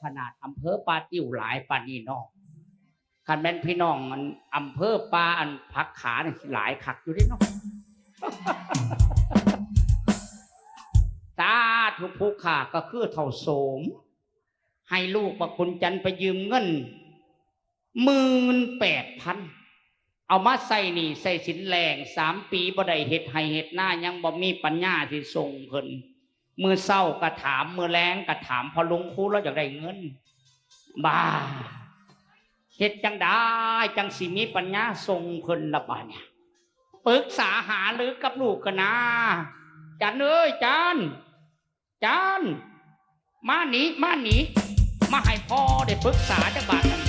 ขนาดอำเภอป่าติ้วหลายป่านนี้เนาะคันแม่นพี่น้องมันอำเภอป่าอันพักขาเนี่ยหลายคักอยู่เด้เนาะ สาธุผู้ขาก็คือเท่าโสมให้ลูกประคุณจันไปยืมเงิน18,000เอามาใส่นี่ใส่สินแรง3 ปีบ่ได้เฮ็ดให้เฮ็ดหน้ายังบ่มีปัญญาที่ส่งเพิ่นมือเศร้าก็ถามมือแรงก็ถามพอลงครูแล้วอยากได้เงินบ้าเฮ็ดจังได้จังสิมีปัญญาส่งเพิ่นละบาดเนี่ยปรึกษาหาหรือกับลูกกันนะจันเอ้ยจันมาหนีมาให้พ่อได้ปรึกษาจังบาดนั้น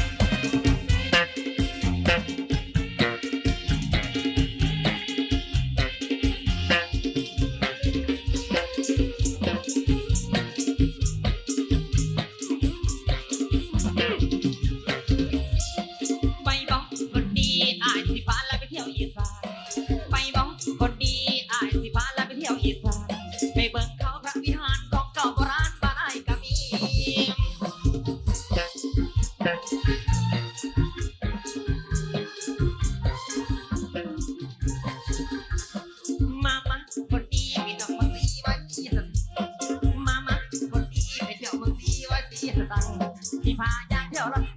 ที่พาอย่างเที่ยว